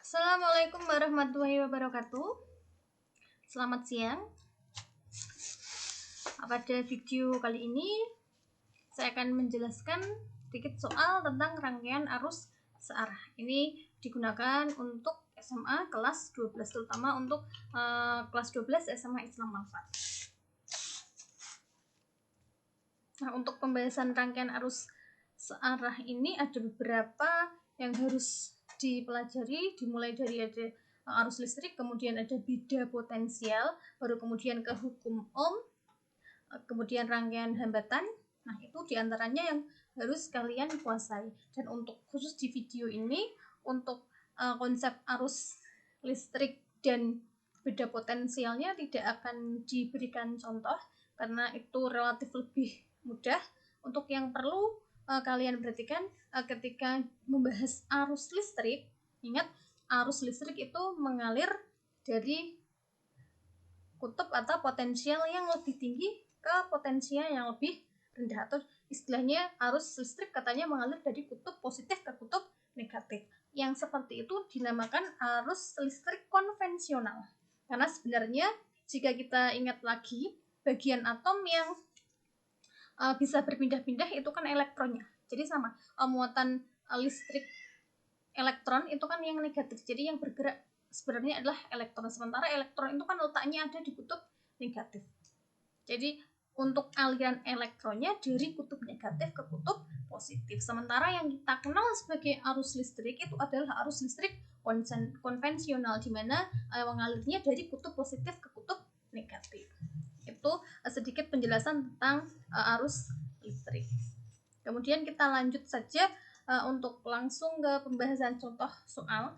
Assalamualaikum warahmatullahi wabarakatuh. Selamat siang. Pada video kali ini saya akan menjelaskan sedikit soal tentang rangkaian arus searah. Ini digunakan untuk SMA kelas 12, terutama untuk kelas 12 SMA Islam Manfaat. Nah, untuk pembahasan rangkaian arus searah ini ada beberapa yang harus dipelajari, dimulai dari ada arus listrik, kemudian ada beda potensial, baru kemudian ke hukum Ohm, kemudian rangkaian hambatan. Nah, itu diantaranya yang harus kalian kuasai. Dan untuk khusus di video ini, untuk konsep arus listrik dan beda potensialnya tidak akan diberikan contoh, karena itu relatif lebih mudah. Untuk yang perlu kalian perhatikan ketika membahas arus listrik, ingat arus listrik itu mengalir dari kutub atau potensial yang lebih tinggi ke potensial yang lebih rendah, atau istilahnya arus listrik katanya mengalir dari kutub positif ke kutub negatif. Yang seperti itu dinamakan arus listrik konvensional. Karena sebenarnya jika kita ingat lagi, bagian atom yang bisa berpindah-pindah itu kan elektronnya. Jadi sama, muatan listrik elektron itu kan yang negatif. Jadi yang bergerak sebenarnya adalah elektron. Sementara elektron itu kan letaknya ada di kutub negatif. Jadi untuk aliran elektronnya dari kutub negatif ke kutub positif. Sementara yang kita kenal sebagai arus listrik itu adalah arus listrik konvensional, di mana mengalirnya dari kutub positif ke kutub negatif. Itu sedikit penjelasan tentang arus listrik. Kemudian kita lanjut saja untuk langsung ke pembahasan contoh soal.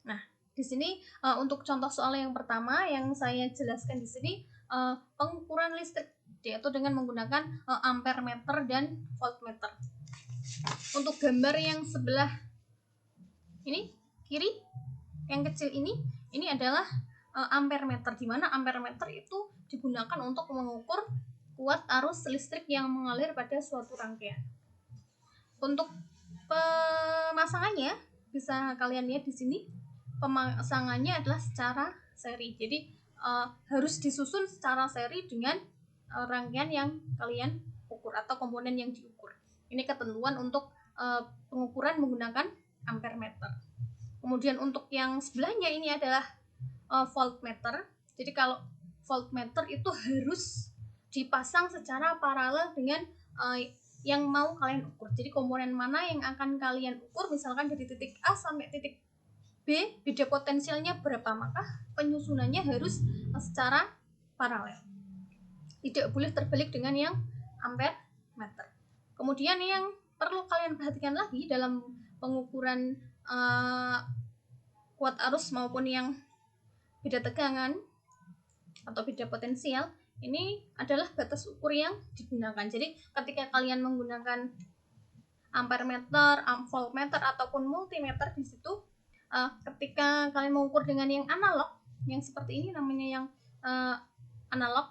Nah, di sini untuk contoh soal yang pertama yang saya jelaskan di sini pengukuran listrik, yaitu dengan menggunakan ampere meter dan voltmeter. Untuk gambar yang sebelah ini kiri, yang kecil ini adalah ampere meter, di mana ampere meter itu digunakan untuk mengukur kuat arus listrik yang mengalir pada suatu rangkaian. Untuk pemasangannya bisa kalian lihat di sini, pemasangannya adalah secara seri. Jadi harus disusun secara seri dengan rangkaian yang kalian ukur atau komponen yang diukur. Ini ketentuan untuk pengukuran menggunakan ampere meter. Kemudian untuk yang sebelahnya ini adalah voltmeter. Jadi kalau voltmeter itu harus dipasang secara paralel dengan yang mau kalian ukur. Jadi komponen mana yang akan kalian ukur, misalkan dari titik A sampai titik B, beda potensialnya berapa, maka penyusunannya harus secara paralel. Tidak boleh terbalik dengan yang ampere meter. Kemudian yang perlu kalian perhatikan lagi dalam pengukuran kuat arus maupun yang beda tegangan atau beda potensial, ini adalah batas ukur yang digunakan. Jadi ketika kalian menggunakan ampere meter, voltmeter ataupun multimeter di situ, ketika kalian mengukur dengan yang analog, yang seperti ini namanya yang analog,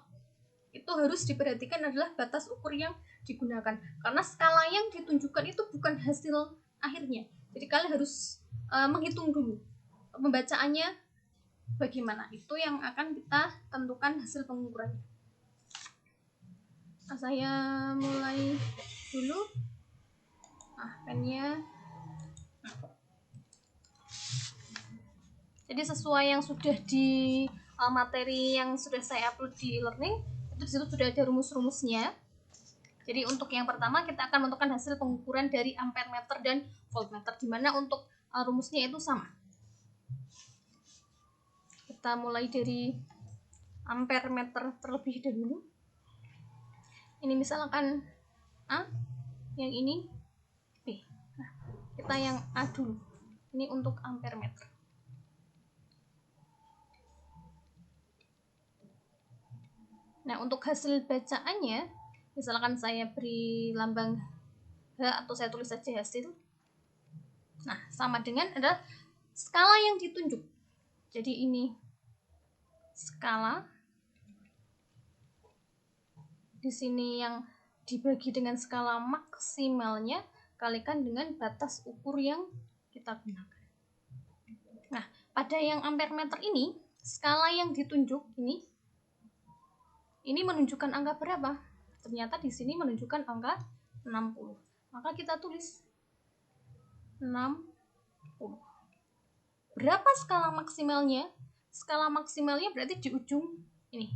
itu harus diperhatikan adalah batas ukur yang digunakan, karena skala yang ditunjukkan itu bukan hasil akhirnya. Jadi kalian harus menghitung dulu pembacaannya bagaimana, itu yang akan kita tentukan hasil pengukurannya. Nah, saya mulai dulu. Pennya. Jadi sesuai yang sudah di materi yang sudah saya upload di e-learning, itu disitu sudah ada rumus-rumusnya. Jadi untuk yang pertama kita akan menentukan hasil pengukuran dari ampere meter dan voltmeter, di mana untuk rumusnya itu sama. Kita mulai dari ampere meter terlebih dahulu. Ini misalkan A, yang ini B. Nah, kita yang A dulu. Ini untuk ampere meter. Nah, untuk hasil bacaannya, misalkan saya beri lambang H atau saya tulis saja hasil. Nah, sama dengan adalah skala yang ditunjuk. Jadi ini skala. Di sini yang dibagi dengan skala maksimalnya kalikan dengan batas ukur yang kita gunakan. pada yang ampere meter ini, skala yang ditunjuk ini menunjukkan angka berapa? Ternyata di sini menunjukkan angka 60. Maka kita tulis 60. Berapa skala maksimalnya? Skala maksimalnya berarti di ujung ini.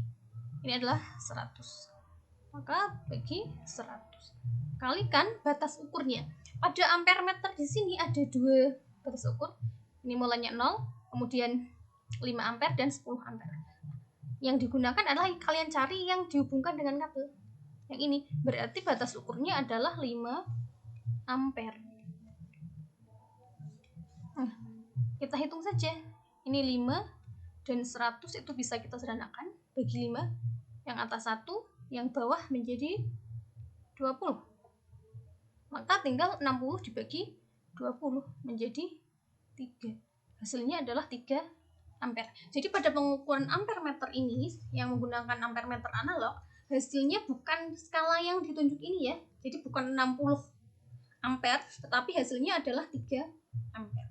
Ini adalah 100. Maka bagi 100. Kalikan batas ukurnya. Pada ampere meter di sini ada dua batas ukur. Ini mulanya 0, kemudian 5 ampere dan 10 ampere. Yang digunakan adalah kalian cari yang dihubungkan dengan kabel. Yang ini berarti batas ukurnya adalah 5 ampere. Kita hitung saja. Ini 5 dan 100 itu bisa kita sederhanakan bagi 5. Yang atas 1, yang bawah menjadi 20. Maka tinggal 60 dibagi 20 menjadi 3. Hasilnya adalah 3 ampere. Jadi pada pengukuran ampere meter ini yang menggunakan ampere meter analog, hasilnya bukan skala yang ditunjuk ini ya. Jadi bukan 60 ampere, tetapi hasilnya adalah 3 ampere.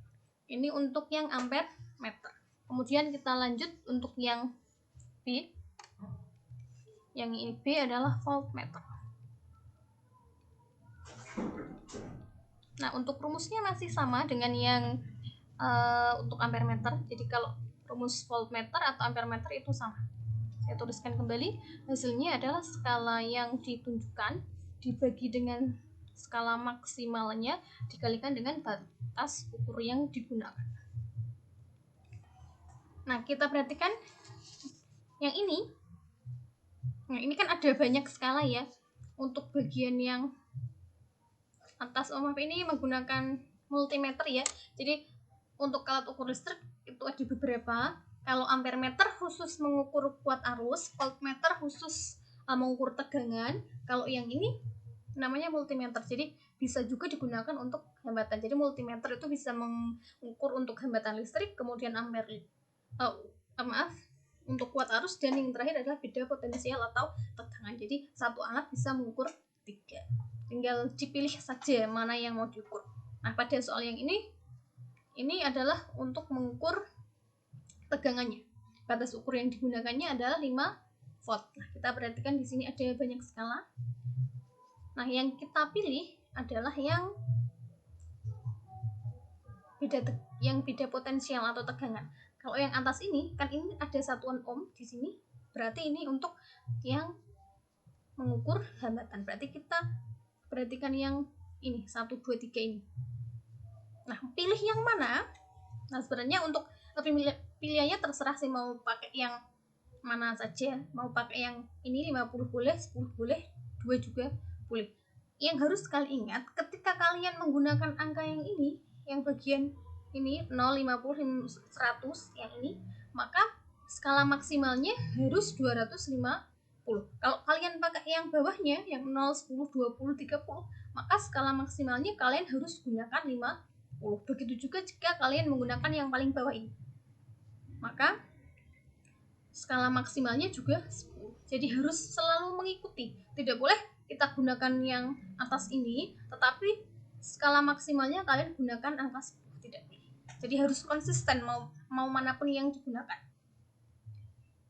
Ini untuk yang ampere meter. Kemudian kita lanjut untuk yang B. Yang ini B adalah voltmeter. Nah, untuk rumusnya masih sama dengan yang untuk ampere meter. Jadi kalau rumus voltmeter atau ampere meter itu sama. Saya tuliskan kembali. Hasilnya adalah skala yang ditunjukkan dibagi dengan skala maksimalnya dikalikan dengan batas ukur yang digunakan. Nah, kita perhatikan yang ini. Nah, ini kan ada banyak skala ya. Untuk bagian yang atas ini menggunakan multimeter ya. Jadi untuk alat ukur listrik itu ada beberapa. Kalau ampere meter khusus mengukur kuat arus, voltmeter khusus mengukur tegangan. Kalau yang ini namanya multimeter. Jadi bisa juga digunakan untuk hambatan. Jadi multimeter itu bisa mengukur untuk hambatan listrik, kemudian untuk kuat arus, dan yang terakhir adalah beda potensial atau tegangan. Jadi satu alat bisa mengukur 3. Tinggal dipilih saja mana yang mau diukur. Nah, pada soal yang ini adalah untuk mengukur tegangannya. Batas ukur yang digunakannya adalah 5 volt. Nah, kita perhatikan di sini ada banyak skala. Nah, yang kita pilih adalah yang beda potensial atau tegangan. Kalau yang atas ini, kan ini ada satuan ohm di sini. Berarti ini untuk yang mengukur hambatan. Berarti kita perhatikan yang ini, 1, 2, 3 ini. Nah, pilih yang mana? Nah, sebenarnya untuk pilihannya terserah sih, mau pakai yang mana saja. Mau pakai yang ini 50 boleh, 10 boleh, 2 juga boleh. Yang harus kalian ingat, ketika kalian menggunakan angka yang ini, yang bagian ini 0, 50, 100 yang ini, maka skala maksimalnya harus 250. Kalau kalian pakai yang bawahnya, yang 0, 10, 20, 30, maka skala maksimalnya kalian harus gunakan 50. Begitu juga jika kalian menggunakan yang paling bawah ini, maka skala maksimalnya juga 10. Jadi harus selalu mengikuti. Tidak boleh kita gunakan yang atas ini, tetapi skala maksimalnya kalian gunakan angka 10. Tidak boleh. Jadi harus konsisten mau manapun yang digunakan.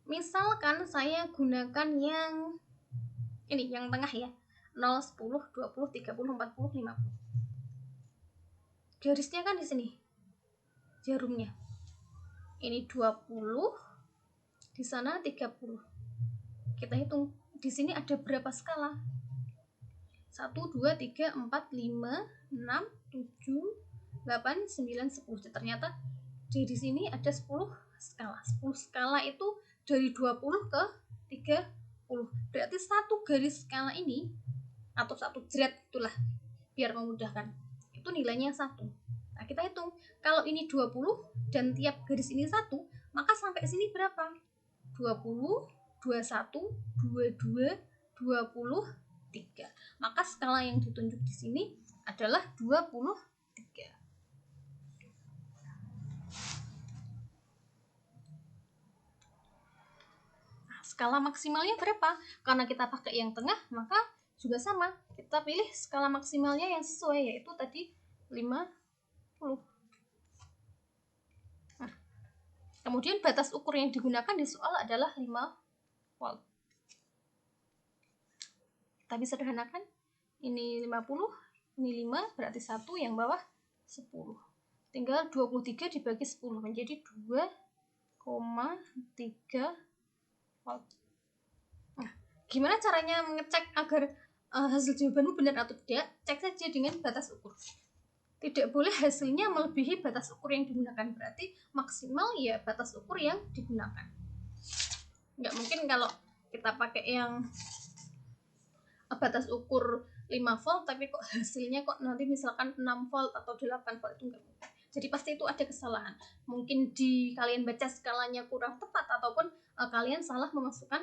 Misalkan saya gunakan yang ini, yang tengah ya. 0, 10, 20, 30, 40, 50. Garisnya kan di sini. Jarumnya. Ini 20, di sana 30. Kita hitung di sini ada berapa skala? 1, 2, 3, 4, 5, 6, 7, 8, 9, 10. Ternyata di sini ada 10 skala. 10 skala itu dari 20 ke 30. Berarti satu garis skala ini atau satu jerat itulah, biar memudahkan, itu nilainya 1. Nah, kita hitung kalau ini 20 dan tiap garis ini 1, maka sampai sini berapa? 20, 21, 22, 23. Maka skala yang ditunjuk di sini adalah 23. Nah, skala maksimalnya berapa? Karena kita pakai yang tengah, maka juga sama. Kita pilih skala maksimalnya yang sesuai, yaitu tadi 50. Nah, Kemudian batas ukur yang digunakan di soal adalah 5 volt. Tapi sederhanakan, ini 50, ini 5, berarti 1, yang bawah 10. Tinggal 23 dibagi 10 menjadi 2,3 volt. Nah, gimana caranya mengecek agar hasil jawabanmu benar atau tidak? Cek saja dengan batas ukur. Tidak boleh hasilnya melebihi batas ukur yang digunakan, berarti maksimal ya batas ukur yang digunakan. Nggak mungkin kalau kita pakai yang batas ukur 5 volt tapi kok hasilnya kok nanti misalkan 6 volt atau 8 volt, itu enggak mungkin. Jadi pasti itu ada kesalahan. Mungkin di kalian baca skalanya kurang tepat, ataupun kalian salah memasukkan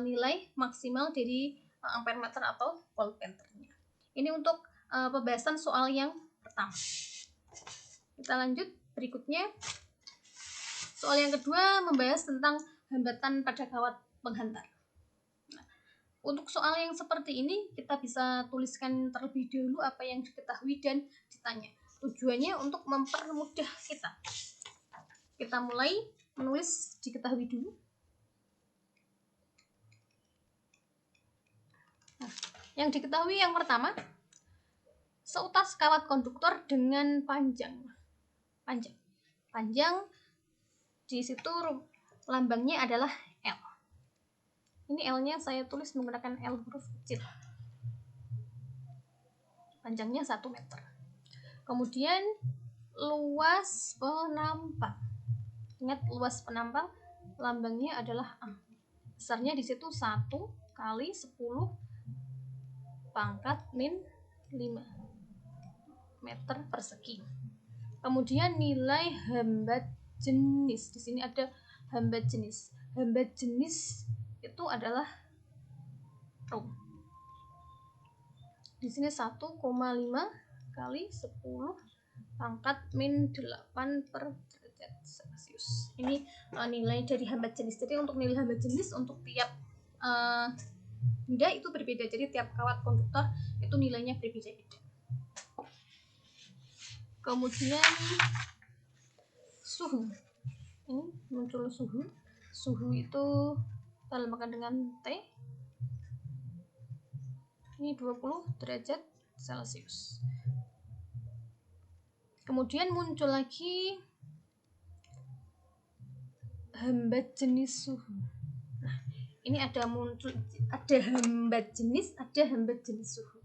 nilai maksimal dari ampere meter atau voltmeternya. Ini untuk pembahasan soal yang pertama. Kita lanjut berikutnya. Soal yang kedua membahas tentang hambatan pada kawat penghantar. Untuk soal yang seperti ini, kita bisa tuliskan terlebih dahulu apa yang diketahui dan ditanya. Tujuannya untuk mempermudah kita. Kita mulai menulis diketahui dulu. Nah, yang diketahui yang pertama, seutas kawat konduktor dengan panjang di situ lambangnya adalah L. Ini L-nya saya tulis menggunakan L huruf kecil. Panjangnya 1 meter. Kemudian luas penampang. Ingat, luas penampang lambangnya adalah A. Besarnya di situ 1 kali 10 pangkat min 5 meter persegi. Kemudian nilai hambat jenis. Di sini ada hambat jenis. Hambat jenis itu adalah Rho. Di sini 1,5 kali 10 pangkat min 8 per derajat Celcius. Ini nilai dari hambat jenis. Jadi untuk nilai hambat jenis untuk tiap benda itu berbeda. Jadi tiap kawat konduktor itu nilainya berbeda-beda. Kemudian suhu. Ini muncul suhu. Suhu itu kita lambangkan dengan T. Ini 20 derajat Celcius. Kemudian muncul lagi hambat jenis suhu. Nah, ini ada hambat jenis, ada hambat jenis suhu.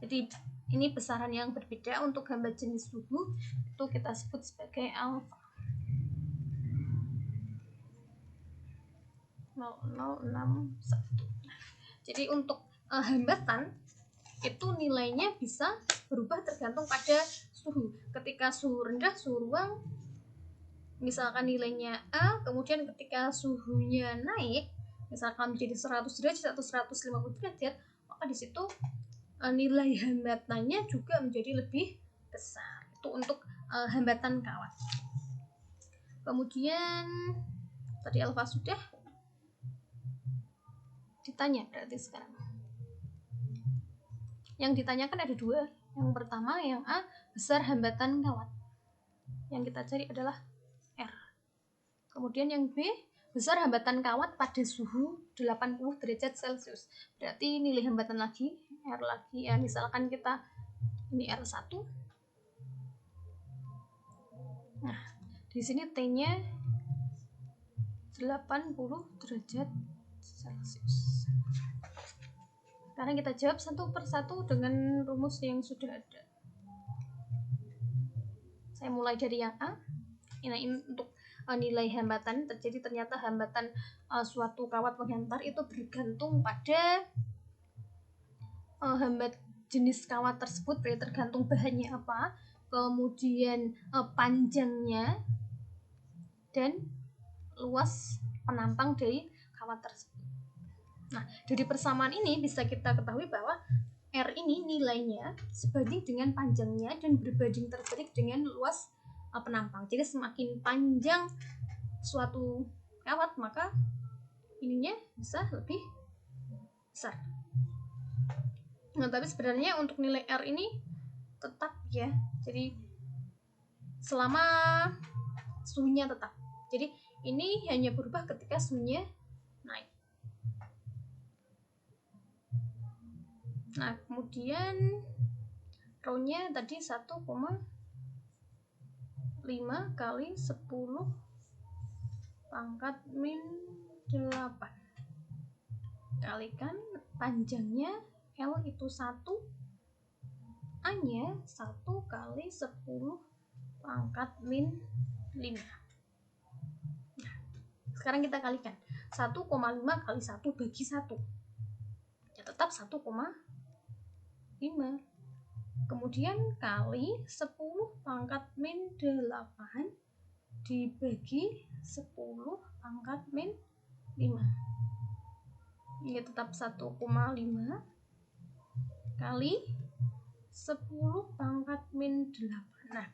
Jadi ini besaran yang berbeda. Untuk hambat jenis suhu itu kita sebut sebagai alfa. 0061. Jadi untuk hambatan itu nilainya bisa berubah tergantung pada suhu. Ketika suhu rendah, suhu ruang, misalkan nilainya A, kemudian ketika suhunya naik, misalkan menjadi 100 derajat atau 150 derajat, maka di situ nilai hambatannya juga menjadi lebih besar. Itu untuk hambatan kawat. Kemudian tadi alfa sudah ditanya, berarti sekarang yang ditanyakan ada 2. Yang pertama, yang A, besar hambatan kawat. Yang kita cari adalah R. Kemudian yang B, besar hambatan kawat pada suhu 80 derajat Celcius. Berarti nilai hambatan lagi, R lagi. Ya, misalkan kita ini R1. Nah, di sini T-nya 80 derajat Celcius. Sekarang kita jawab satu persatu dengan rumus yang sudah ada. Saya mulai dari yang A. Ini untuk nilai hambatan terjadi, ternyata hambatan suatu kawat penghantar itu bergantung pada hambat jenis kawat tersebut, berarti tergantung bahannya apa, kemudian panjangnya dan luas penampang dari kawat tersebut. Nah, dari persamaan ini bisa kita ketahui bahwa R ini nilainya sebanding dengan panjangnya dan berbanding terbalik dengan luas penampang. Jadi semakin panjang suatu kawat, maka ininya bisa lebih besar. Nah, tapi sebenarnya untuk nilai R ini tetap ya. Jadi selama suhunya tetap. Jadi ini hanya berubah ketika suhunya naik. Nah, kemudian rho-nya tadi 1,5 kali 10 pangkat min 8 kalikan panjangnya L itu 1, A-nya 1 kali 10 pangkat min 5. Nah, sekarang kita kalikan 1,5 kali 1 bagi 1 ya tetap 1,5. Kemudian kali 10 pangkat min 8 dibagi 10 pangkat min 5. Ini tetap 1,5 kali 10 pangkat min 8. Nah,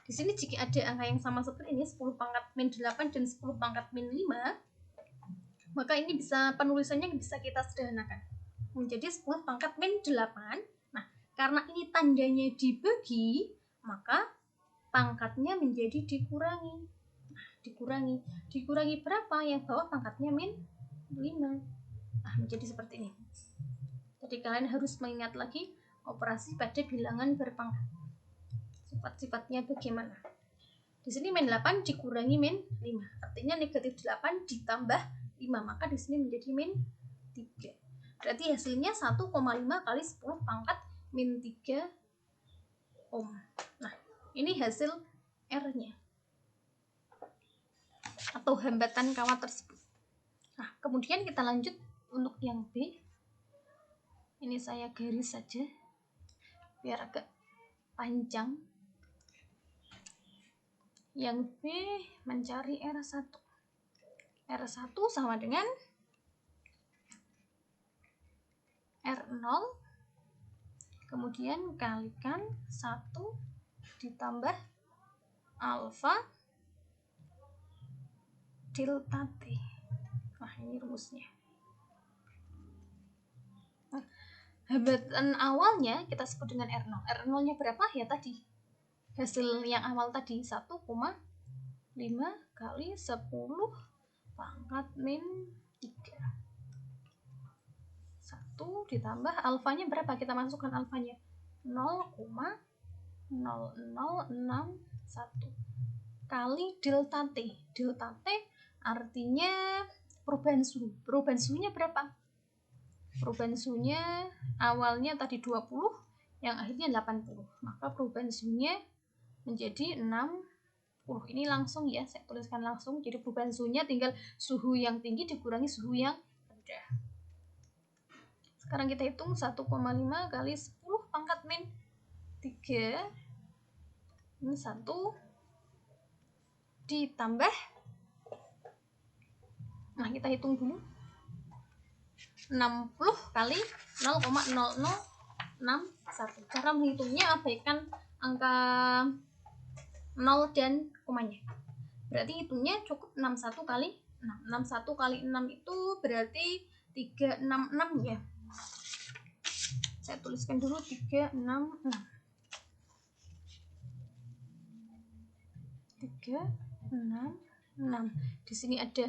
di sini jika ada angka yang sama seperti ini, 10 pangkat min 8 dan 10 pangkat min 5, maka ini bisa penulisannya bisa kita sederhanakan menjadi 10 pangkat min 8. Nah, karena ini tandanya dibagi, maka pangkatnya menjadi dikurangi. Nah, dikurangi berapa? Yang bawah pangkatnya min 5. Nah, menjadi seperti ini. Jadi kalian harus mengingat lagi operasi pada bilangan berpangkat. Sifat-sifatnya bagaimana? Di sini min 8 dikurangi min 5. Artinya negatif 8 ditambah 5, maka di sini menjadi min 3. Berarti hasilnya 1,5 kali 10 pangkat min 3 ohm. Nah, ini hasil R-nya atau hambatan kawat tersebut. Nah, kemudian kita lanjut untuk yang B. Ini saya garis saja biar agak panjang. Yang B mencari R1. R1 sama dengan R0 kemudian kalikan 1 ditambah alfa delta T. Nah, ini rumusnya. Nah, hambatan awalnya kita sebut dengan R0. R0-nya berapa? Ya tadi. Hasil yang awal tadi 1,5 kali 10 pangkat min 3. 1 ditambah alfanya berapa? Kita masukkan alfanya 0,0061 kali delta T. Delta T artinya perubahan suhu. Perubahan suhunya berapa? Perubahan suhunya awalnya tadi 20, yang akhirnya 80. Maka perubahan suhunya menjadi 60. Ini langsung ya, saya tuliskan langsung. Jadi perubahan suhunya tinggal suhu yang tinggi dikurangi suhu yang rendah. Sekarang kita hitung 1,5 kali 10 pangkat min 3. Ini 1 ditambah. Nah, kita hitung dulu. 60 kali 0,0061. Cara menghitungnya abaikan angka 0 dan komanya. Berarti hitungnya cukup 61 kali 6. 61 kali 6 itu berarti 366 ya. Saya tuliskan dulu 366. 366. Di sini ada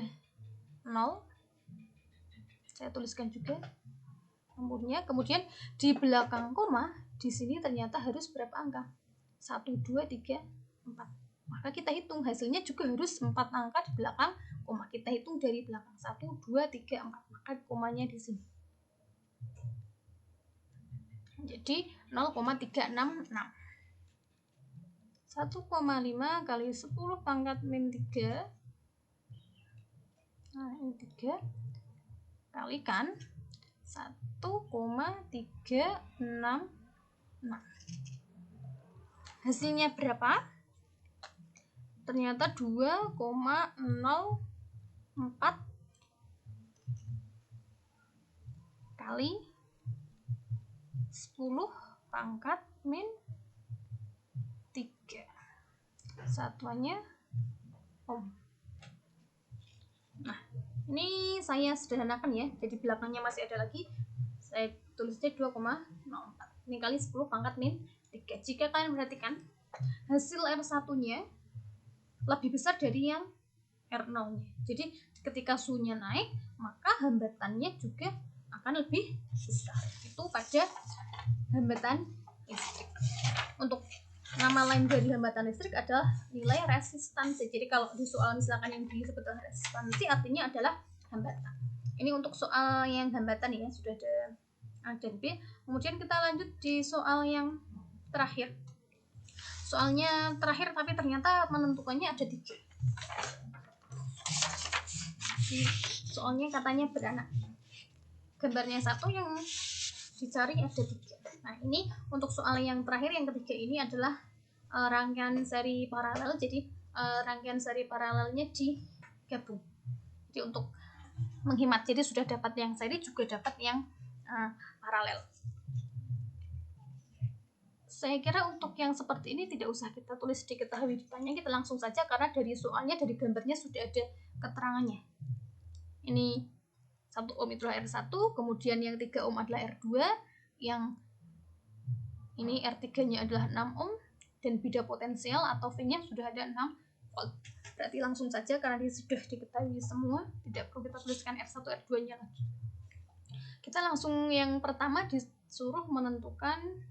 0. Saya tuliskan juga nomornya. Kemudian di belakang koma, di sini ternyata harus berapa angka? 1, 2, 3, 4. Maka kita hitung hasilnya juga harus 4 angka di belakang koma. Kita hitung dari belakang 1, 2, 3, 4. Maka komanya di sini. Jadi 0,366. 1,5 kali 10 pangkat min 3. Nah, ini 3 kalikan 1,366. Hasilnya berapa? Ternyata 2,04 kali 10 pangkat min 3. Satuannya ohm. Nah, ini saya sederhanakan ya. Jadi belakangnya masih ada lagi. Saya tulisnya 2,04. Ini kali 10 pangkat min 3. Jika kalian perhatikan, hasil R1-nya lebih besar dari yang R0-nya. Jadi ketika suhunya naik, maka hambatannya juga akan lebih besar. Itu pada hambatan listrik. Untuk nama lain dari hambatan listrik adalah nilai resistansi. Jadi kalau di soal misalkan yang disebut resistansi artinya adalah hambatan. Ini untuk soal yang hambatan ya, sudah ada A dan B. Kemudian kita lanjut di soal yang terakhir. Soalnya terakhir tapi ternyata menentukannya ada 3. Soalnya katanya beranak. Gambarnya 1, yang dicari ada 3. Nah, ini untuk soal yang terakhir yang ketiga ini adalah rangkaian seri paralel. Jadi rangkaian seri paralelnya digabung. Jadi untuk menghemat, jadi sudah dapat yang seri juga dapat yang paralel. Saya kira untuk yang seperti ini tidak usah kita tulis diketahui ditanya, kita langsung saja karena dari soalnya, dari gambarnya sudah ada keterangannya. Ini 1 ohm itu R1, kemudian yang 3 ohm adalah R2, yang ini R3-nya adalah 6 ohm, dan beda potensial atau V-nya sudah ada 6 volt. Berarti langsung saja karena dia sudah diketahui semua, tidak perlu kita tuliskan R1, R2-nya lagi. Kita langsung yang pertama disuruh menentukan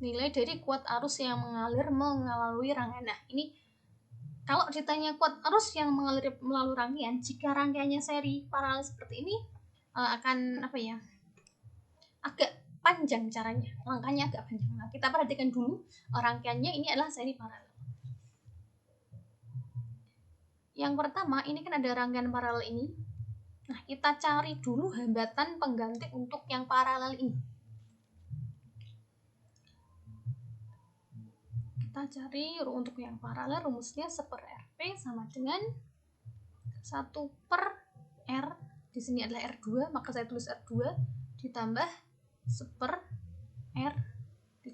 nilai dari kuat arus yang mengalir melalui rangkaian. Nah, ini kalau ditanya kuat arus yang mengalir melalui rangkaian, jika rangkaiannya seri paralel seperti ini akan agak panjang caranya, langkahnya agak panjang. Nah, kita perhatikan dulu rangkaiannya ini adalah seri paralel. Yang pertama, ini kan ada rangkaian paralel ini. Nah, kita cari dulu hambatan pengganti untuk yang paralel ini. Kita cari untuk yang paralel, rumusnya 1/Rp sama dengan 1/R. Di sini adalah R2, maka saya tulis R2 ditambah 1/R3.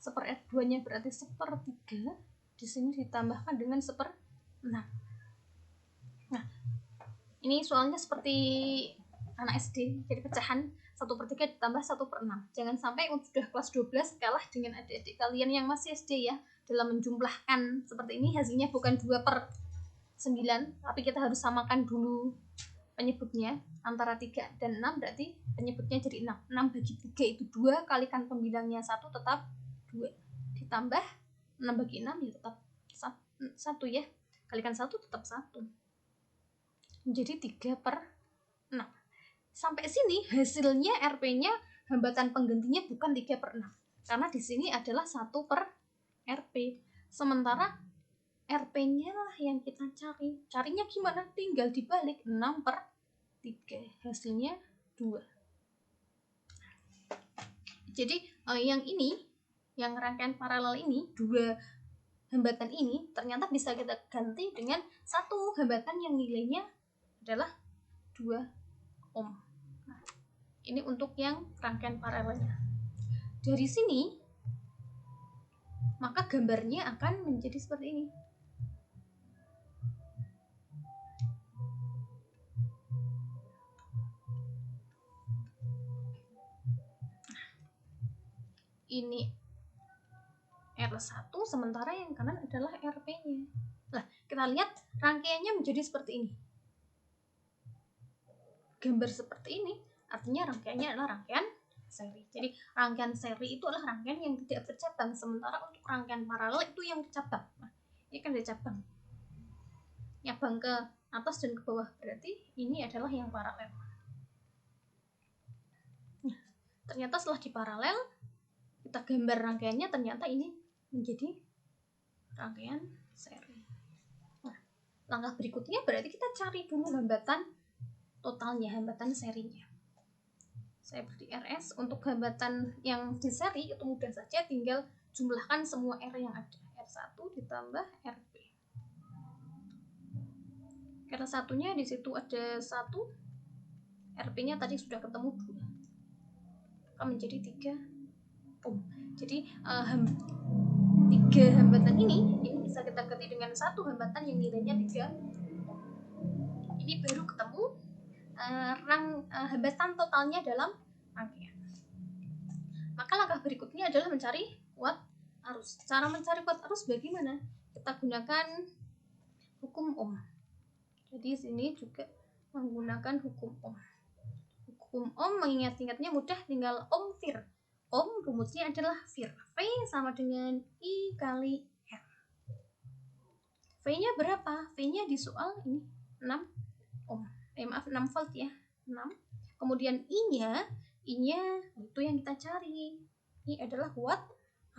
1/R2-nya berarti 1/3. Di sini ditambahkan dengan 1/6. Nah, ini soalnya seperti anak SD, jadi pecahan 1/3 ditambah 1/6. Jangan sampai sudah kelas 12 kalah dengan adik-adik kalian yang masih SD ya. Dalam menjumlahkan seperti ini hasilnya bukan 2/9, tapi kita harus samakan dulu penyebutnya antara 3 dan 6, berarti penyebutnya jadi 6. 6 bagi 3 itu 2, kalikan pembilangnya 1 tetap 2. Ditambah 6 bagi 6 ya tetap 1 ya. Kalikan 1 tetap 1. Jadi 3/6. Sampai sini hasilnya Rp-nya hambatan penggantinya bukan 3/6. Karena di sini adalah 1/Rp. Sementara Rp-nya lah yang kita cari. Carinya gimana? Tinggal dibalik 6/3. Hasilnya 2. Jadi yang ini, yang rangkaian paralel ini, 2 hambatan ini ternyata bisa kita ganti dengan 1 hambatan yang nilainya adalah 2 ohm. Nah, ini untuk yang rangkaian paralelnya. Dari sini, maka gambarnya akan menjadi seperti ini. Ini R1, sementara yang kanan adalah Rp-nya. Nah, kita lihat rangkaiannya menjadi seperti ini. Gambar seperti ini artinya rangkaiannya adalah rangkaian seri. Jadi rangkaian seri itu adalah rangkaian yang tidak bercabang, sementara untuk rangkaian paralel itu yang bercabang. Nah, ini kan bercabang, nyabang ke atas dan ke bawah, berarti ini adalah yang paralel. Nah, ternyata setelah diparalel kita gambar rangkaiannya, ternyata ini menjadi rangkaian seri. Nah, langkah berikutnya berarti kita cari dulu hambatan totalnya, hambatan serinya. Saya beri RS. Untuk hambatan yang di seri itu mudah saja, tinggal jumlahkan semua R yang ada. R1 ditambah RP. R1-nya di situ ada 1, RP-nya tadi sudah ketemu 2. Akan menjadi 3 ohm. Jadi 3 hambatan ini bisa kita ganti dengan 1 hambatan yang nilainya 3 ohm. Ini baru ketemu hambatan totalnya dalam rangkaian. Maka langkah berikutnya adalah mencari kuat arus. Cara mencari kuat arus bagaimana? kita gunakan hukum Ohm. Jadi sini juga menggunakan hukum Ohm. Hukum Ohm mengingat-ingatnya mudah, tinggal Ohm-Vir. Ohm rumusnya adalah Vir. V sama dengan I kali R. V-nya berapa? V-nya di soal ini 6 ohm. 6 volt ya. 6. Kemudian I-nya itu yang kita cari. I adalah watt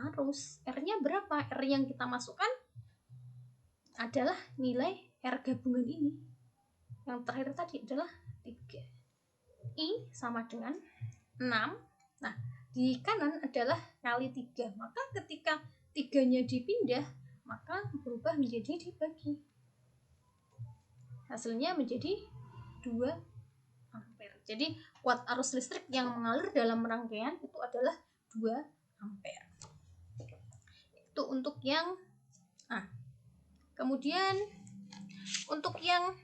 arus. R-nya berapa? R yang kita masukkan adalah nilai R gabungan ini. Yang terakhir tadi adalah 3. I sama dengan 6. Nah, di kanan adalah kali 3. Maka ketika 3-nya dipindah, maka berubah menjadi dibagi. Hasilnya menjadi 2 ampere. Jadi watt arus listrik yang mengalir dalam rangkaian itu adalah 2 ampere. Itu untuk yang A. Kemudian untuk yang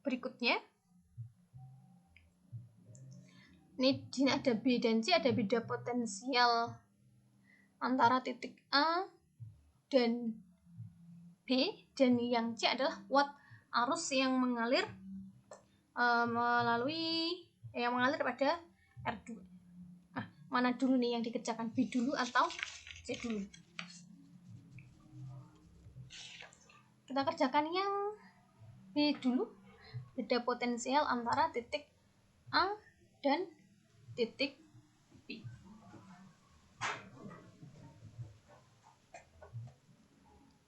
berikutnya, ini di sini ada B dan C, ada beda potensial antara titik A dan B, dan yang C adalah watt arus yang mengalir mengalir pada R2. Nah, mana dulu nih yang dikerjakan, B dulu atau C dulu? Kita kerjakan yang B dulu. Beda potensial antara titik A dan titik B.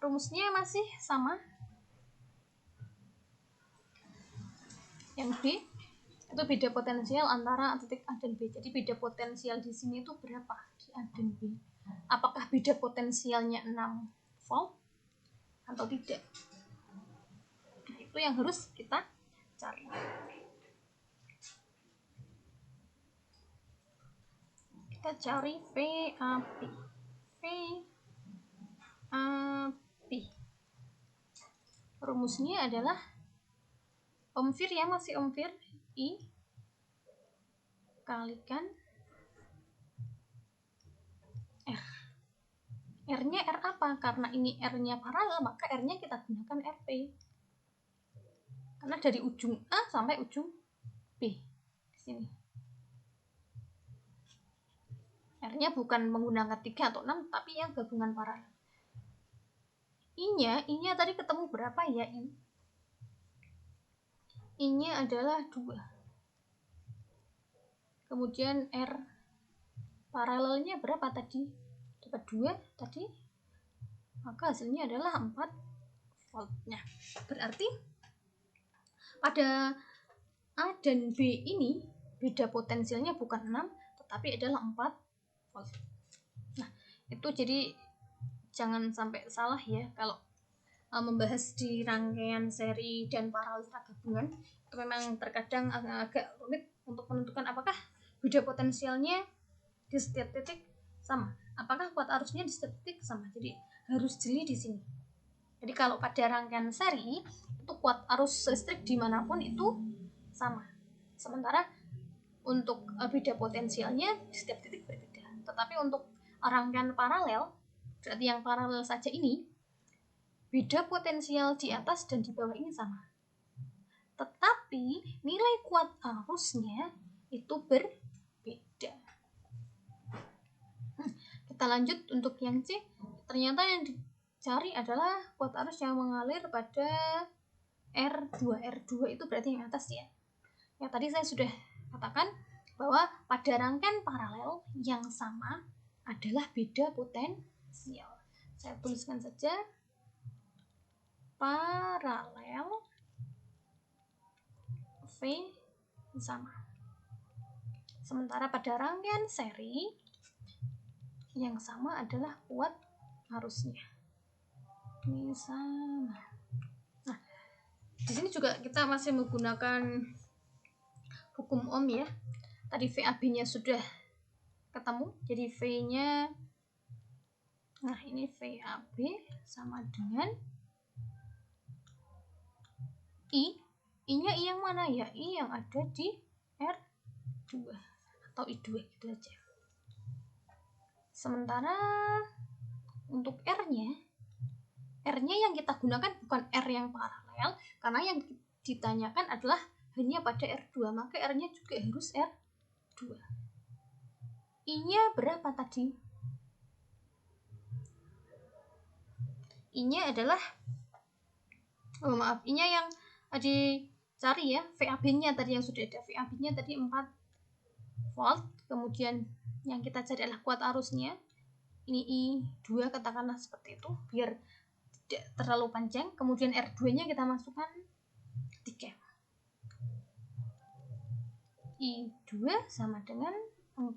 Rumusnya masih sama. Yang B itu beda potensial antara titik A dan B. Jadi beda potensial di sini itu berapa di A dan B? Apakah beda potensialnya 6 volt atau tidak? Nah, itu yang harus kita cari. Kita cari VAB. VAB. Rumusnya adalah Ohm-Vir ya, masih Ohm-Vir. I kalikan R. R-nya R apa? Karena ini R-nya paralel, maka R-nya kita gunakan RP. Karena dari ujung A sampai ujung B. Di sini. R-nya bukan menggunakan 3 atau 6, tapi yang gabungan paralel. I-nya tadi ketemu berapa ya? I-nya adalah 2. Kemudian R paralelnya berapa tadi? Dapat 2 tadi. Maka hasilnya adalah 4 voltnya. Berarti pada A dan B ini beda potensialnya bukan 6, tetapi adalah 4 volt. Nah, itu jadi jangan sampai salah ya kalau membahas di rangkaian seri dan paralel gabungan. Itu memang terkadang agak rumit untuk menentukan apakah beda potensialnya di setiap titik sama, apakah kuat arusnya di setiap titik sama. Jadi harus jeli di sini. Jadi kalau pada rangkaian seri itu kuat arus listrik dimanapun itu sama. Sementara untuk beda potensialnya di setiap titik berbeda. Tetapi untuk rangkaian paralel, berarti yang paralel saja ini, beda potensial di atas dan di bawah ini sama. Tetapi nilai kuat arusnya itu berbeda. Kita lanjut untuk yang C. Ternyata yang dicari adalah kuat arus yang mengalir pada R2. R2 itu berarti yang atas ya. Ya tadi saya sudah katakan bahwa pada rangkaian paralel yang sama adalah beda potensial. Saya tuliskan saja paralel V sama. Sementara pada rangkaian seri yang sama adalah kuat arusnya. Ini sama. Nah, di sini juga kita masih menggunakan hukum Ohm ya. Tadi VAB-nya sudah ketemu, jadi V-nya, nah ini VAB sama dengan I. I-nya I yang mana ya? I yang ada di R2 atau I2 gitu aja. Sementara untuk R-nya R-nya yang kita gunakan bukan R yang paralel, karena yang ditanyakan adalah hanya pada R2, maka R-nya juga harus R2. I-nya berapa tadi? I-nya adalah, I-nya yang dicari ya, VAB-nya tadi yang sudah ada, VAB-nya tadi 4 volt, kemudian yang kita cari adalah kuat arusnya, ini I2 katakanlah seperti itu, biar tidak terlalu panjang, kemudian R2-nya kita masukkan 3. I2 sama dengan 4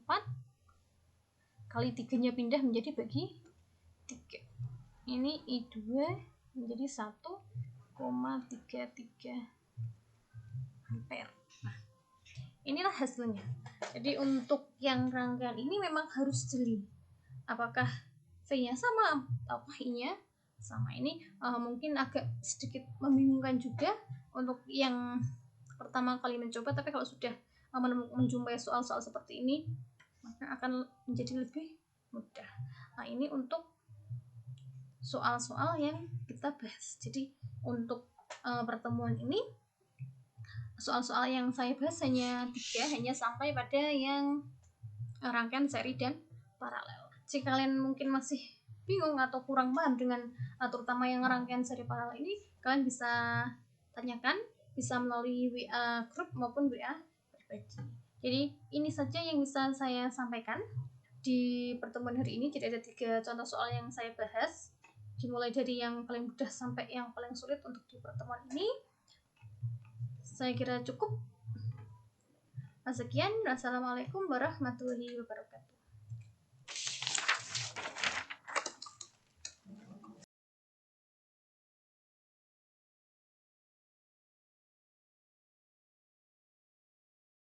kali 3-nya pindah menjadi bagi 3. Ini I2 menjadi 1,33 ampere. Nah, inilah hasilnya. Jadi untuk yang rangkaian ini memang harus jeli. Apakah V-nya sama atau I-nya sama? Ini mungkin agak sedikit membingungkan juga untuk yang pertama kali mencoba, tapi kalau sudah menjumpai soal-soal seperti ini maka akan menjadi lebih mudah. Nah, ini untuk soal-soal yang kita bahas. Jadi untuk pertemuan ini soal-soal yang saya bahas hanya 3, hanya sampai pada yang rangkaian seri dan paralel. Jika kalian mungkin masih bingung atau kurang paham dengan terutama yang rangkaian seri paralel ini, kalian bisa tanyakan, bisa melalui WA grup maupun WA pribadi. Jadi ini saja yang bisa saya sampaikan di pertemuan hari ini. Jadi ada 3 contoh soal yang saya bahas, dimulai dari yang paling mudah sampai yang paling sulit untuk di pertemuan ini. Saya kira cukup. Sekian, wassalamualaikum warahmatullahi wabarakatuh.